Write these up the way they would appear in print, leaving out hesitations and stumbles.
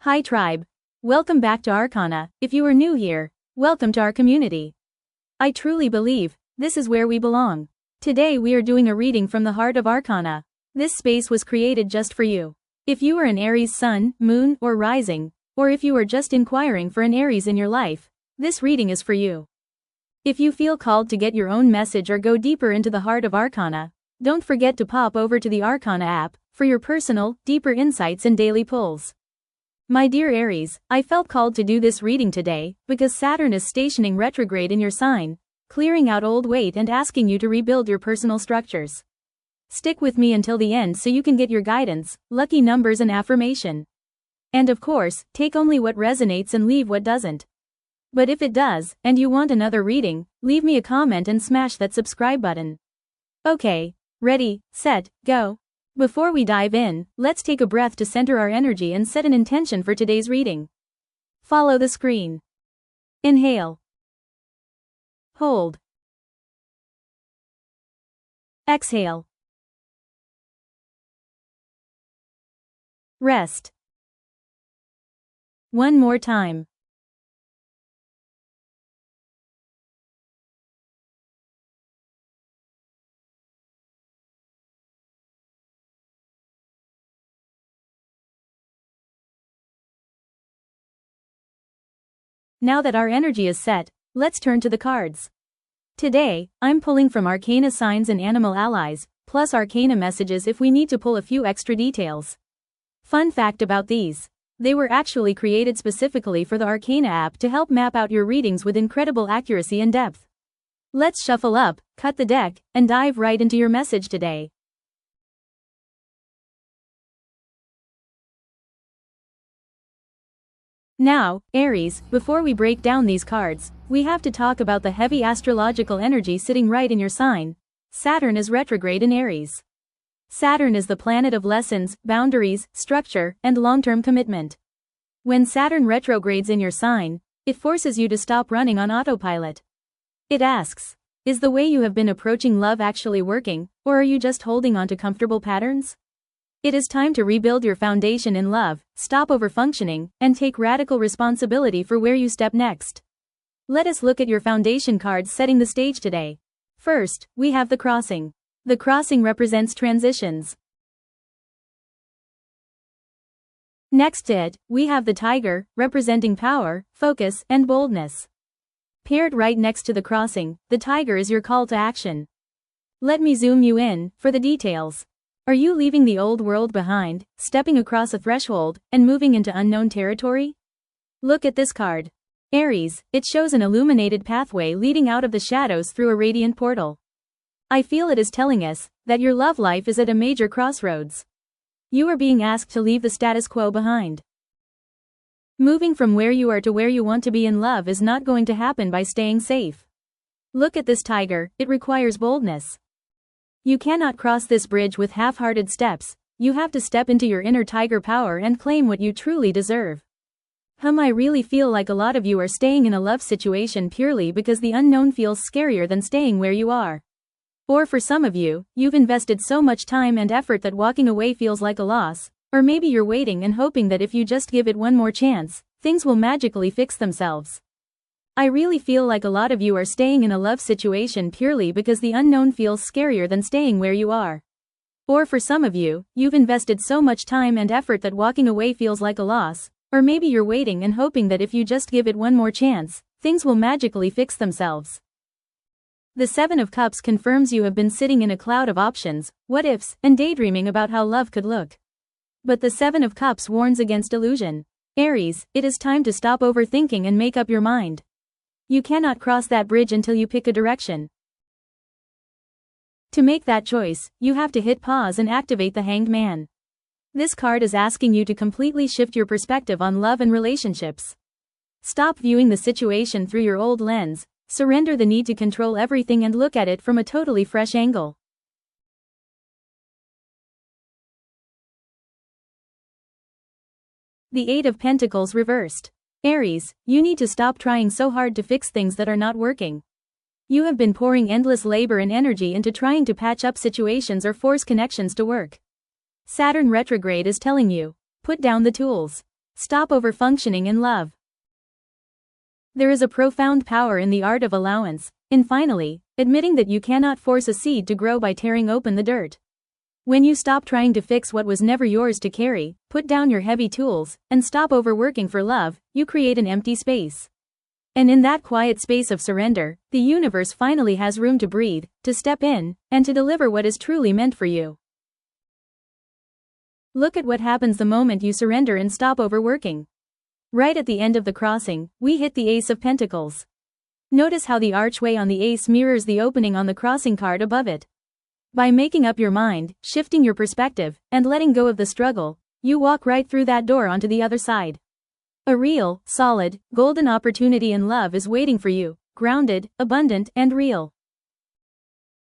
Hi tribe. Welcome back to Arcana. If you are new here, welcome to our community. I truly believe this is where we belong. Today we are doing a reading from the heart of Arcana. This space was created just for you. If you are an Aries sun, moon, or rising, or if you are just inquiring for an Aries in your life, this reading is for you. If you feel called to get your own message or go deeper into the heart of Arcana, don't forget to pop over to the Arcana app for your personal, deeper insights and daily pulls. My dear Aries, I felt called to do this reading today because Saturn is stationing retrograde in your sign, clearing out old weight and asking you to rebuild your personal structures. Stick with me until the end so you can get your guidance, lucky numbers and affirmation. And of course, take only what resonates and leave what doesn't. But if it does, and you want another reading, leave me a comment and smash that subscribe button. Okay, ready, set, go. Before we dive in, let's take a breath to center our energy and set an intention for today's reading. Follow the screen. Inhale. Hold. Exhale. Rest. One more time. Now that our energy is set, let's turn to the cards. Today, I'm pulling from Arcana signs and animal allies, plus Arcana messages if we need to pull a few extra details. Fun fact about these: they were actually created specifically for the Arcana app to help map out your readings with incredible accuracy and depth. Let's shuffle up, cut the deck, and dive right into your message today. Now, Aries, before we break down these cards, we have to talk about the heavy astrological energy sitting right in your sign. Saturn is retrograde in Aries. Saturn is the planet of lessons, boundaries, structure, and long-term commitment. When Saturn retrogrades in your sign, it forces you to stop running on autopilot. It asks, is the way you have been approaching love actually working, or are you just holding on to comfortable patterns? It is time to rebuild your foundation in love, stop overfunctioning, and take radical responsibility for where you step next. Let us look at your foundation cards setting the stage today. First, we have the crossing. The crossing represents transitions. Next to it, we have the tiger, representing power, focus, and boldness. Paired right next to the crossing, the tiger is your call to action. Let me zoom you in for the details. Are you leaving the old world behind, stepping across a threshold, and moving into unknown territory? Look at this card. Aries, it shows an illuminated pathway leading out of the shadows through a radiant portal. I feel it is telling us that your love life is at a major crossroads. You are being asked to leave the status quo behind. Moving from where you are to where you want to be in love is not going to happen by staying safe. Look at this tiger, it requires boldness. You cannot cross this bridge with half-hearted steps. You have to step into your inner tiger power and claim what you truly deserve. I really feel like a lot of you are staying in a love situation purely because the unknown feels scarier than staying where you are. Or for some of you, you've invested so much time and effort that walking away feels like a loss. Or maybe you're waiting and hoping that if you just give it one more chance, things will magically fix themselves. I really feel like a lot of you are staying in a love situation purely because the unknown feels scarier than staying where you are. Or for some of you, you've invested so much time and effort that walking away feels like a loss. Or maybe you're waiting and hoping that if you just give it one more chance, things will magically fix themselves. The Seven of Cups confirms you have been sitting in a cloud of options, what-ifs, and daydreaming about how love could look. But the Seven of Cups warns against illusion. Aries, it is time to stop overthinking and make up your mind. You cannot cross that bridge until you pick a direction. To make that choice, you have to hit pause and activate the Hanged Man. This card is asking you to completely shift your perspective on love and relationships. Stop viewing the situation through your old lens, surrender the need to control everything and look at it from a totally fresh angle. The Eight of Pentacles reversed. Aries, you need to stop trying so hard to fix things that are not working. You have been pouring endless labor and energy into trying to patch up situations or force connections to work. Saturn retrograde is telling you, put down the tools. Stop overfunctioning in love. There is a profound power in the art of allowance, in finally admitting that you cannot force a seed to grow by tearing open the dirt. When you stop trying to fix what was never yours to carry, put down your heavy tools, and stop overworking for love, you create an empty space. And in that quiet space of surrender, the universe finally has room to breathe, to step in, and to deliver what is truly meant for you. Look at what happens the moment you surrender and stop overworking. Right at the end of the crossing, we hit the Ace of Pentacles. Notice how the archway on the ace mirrors the opening on the crossing card above it. By making up your mind, shifting your perspective, and letting go of the struggle, you walk right through that door onto the other side. A real, solid, golden opportunity in love is waiting for you, grounded, abundant, and real.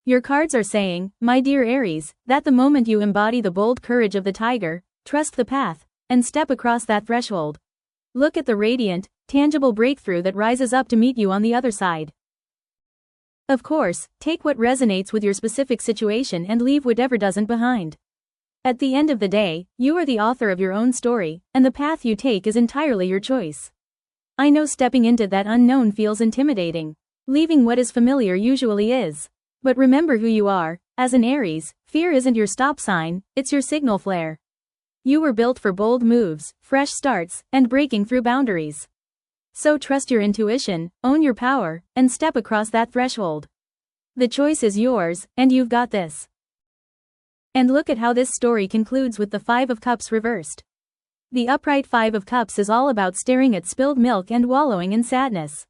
Your cards are saying, my dear Aries, that the moment you embody the bold courage of the tiger, trust the path, and step across that threshold. Look at the radiant, tangible breakthrough that rises up to meet you on the other side. Of course, take what resonates with your specific situation and leave whatever doesn't behind. At the end of the day, you are the author of your own story, and the path you take is entirely your choice. I know stepping into that unknown feels intimidating. Leaving what is familiar usually is. But remember who you are. As an Aries, fear isn't your stop sign, it's your signal flare. You were built for bold moves, fresh starts, and breaking through boundaries. So trust your intuition, own your power, and step across that threshold. The choice is yours, and you've got this. And look at how this story concludes with the Five of Cups reversed. The upright Five of Cups is all about staring at spilled milk and wallowing in sadness.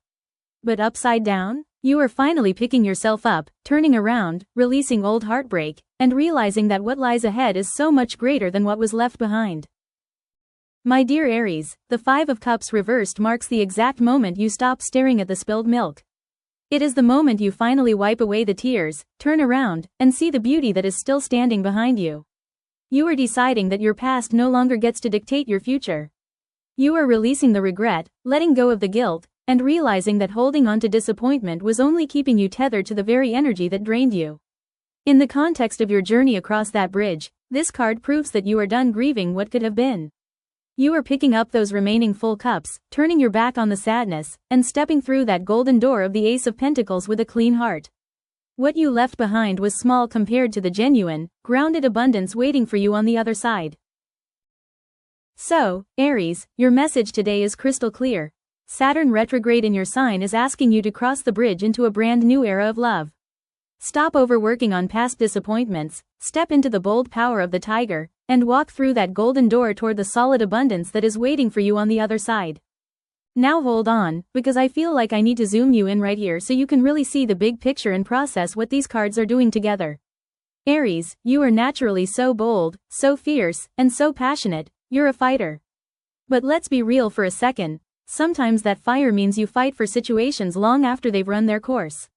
But upside down, you are finally picking yourself up, turning around, releasing old heartbreak, and realizing that what lies ahead is so much greater than what was left behind. My dear Aries, the Five of Cups reversed marks the exact moment you stop staring at the spilled milk. It is the moment you finally wipe away the tears, turn around, and see the beauty that is still standing behind you. You are deciding that your past no longer gets to dictate your future. You are releasing the regret, letting go of the guilt, and realizing that holding on to disappointment was only keeping you tethered to the very energy that drained you. In the context of your journey across that bridge, this card proves that you are done grieving what could have been. You are picking up those remaining full cups, turning your back on the sadness, and stepping through that golden door of the Ace of Pentacles with a clean heart. What you left behind was small compared to the genuine, grounded abundance waiting for you on the other side. So, Aries, your message today is crystal clear. Saturn retrograde in your sign is asking you to cross the bridge into a brand new era of love. Stop overworking on past disappointments, step into the bold power of the tiger, and walk through that golden door toward the solid abundance that is waiting for you on the other side. Now hold on, because I feel like I need to zoom you in right here so you can really see the big picture and process what these cards are doing together. Aries, you are naturally so bold, so fierce, and so passionate, you're a fighter. But let's be real for a second. Sometimes that fire means you fight for situations long after they've run their course.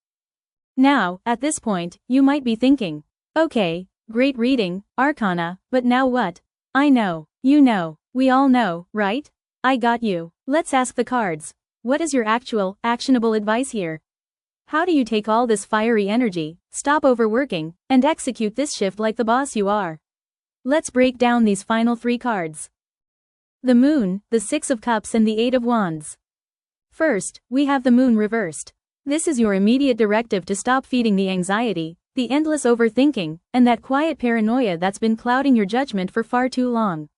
Now, at this point, you might be thinking, okay, great reading, Arcana, but now what? I know, you know, we all know, right? I got you. Let's ask the cards. What is your actual, actionable advice here? How do you take all this fiery energy, stop overworking, and execute this shift like the boss you are? Let's break down these final three cards. The Moon, the Six of Cups and the Eight of Wands. First, we have the Moon reversed. This is your immediate directive to stop feeding the anxiety, the endless overthinking, and that quiet paranoia that's been clouding your judgment for far too long.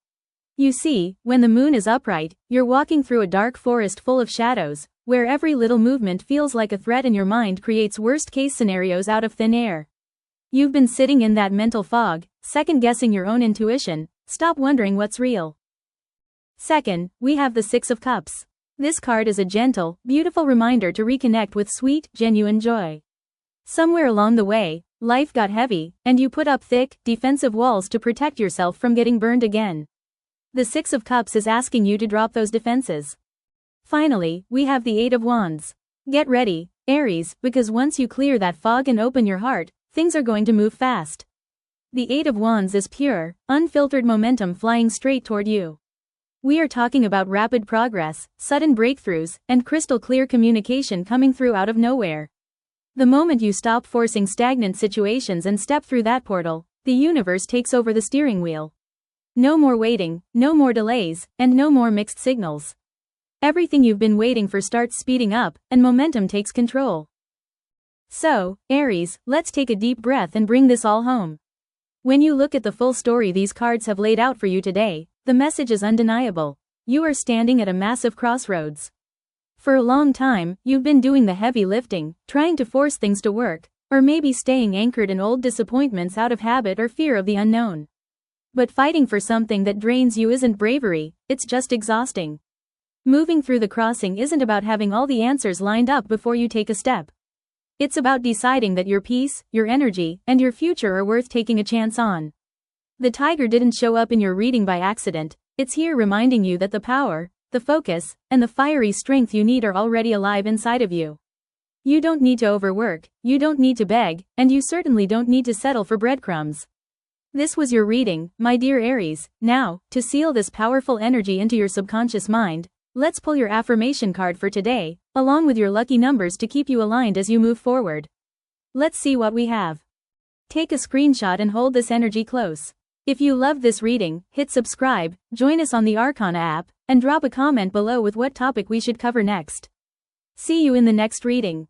You see, when the moon is upright, you're walking through a dark forest full of shadows, where every little movement feels like a threat and your mind creates worst-case scenarios out of thin air. You've been sitting in that mental fog, second-guessing your own intuition. Stop wondering what's real. Second, we have the Six of Cups. This card is a gentle, beautiful reminder to reconnect with sweet, genuine joy. Somewhere along the way, life got heavy, and you put up thick, defensive walls to protect yourself from getting burned again. The Six of Cups is asking you to drop those defenses. Finally, we have the Eight of Wands. Get ready, Aries, because once you clear that fog and open your heart, things are going to move fast. The Eight of Wands is pure, unfiltered momentum flying straight toward you. We are talking about rapid progress, sudden breakthroughs, and crystal clear communication coming through out of nowhere. The moment you stop forcing stagnant situations and step through that portal, the universe takes over the steering wheel. No more waiting, no more delays, and no more mixed signals. Everything you've been waiting for starts speeding up, and momentum takes control. So, Aries, let's take a deep breath and bring this all home. When you look at the full story these cards have laid out for you today, the message is undeniable. You are standing at a massive crossroads. For a long time, you've been doing the heavy lifting, trying to force things to work, or maybe staying anchored in old disappointments out of habit or fear of the unknown. But fighting for something that drains you isn't bravery, it's just exhausting. Moving through the crossing isn't about having all the answers lined up before you take a step. It's about deciding that your peace, your energy, and your future are worth taking a chance on. The tiger didn't show up in your reading by accident, it's here reminding you that the power, the focus, and the fiery strength you need are already alive inside of you. You don't need to overwork, you don't need to beg, and you certainly don't need to settle for breadcrumbs. This was your reading, my dear Aries. Now, to seal this powerful energy into your subconscious mind, let's pull your affirmation card for today, along with your lucky numbers to keep you aligned as you move forward. Let's see what we have. Take a screenshot and hold this energy close. If you loved this reading, hit subscribe, join us on the Arcana app, and drop a comment below with what topic we should cover next. See you in the next reading.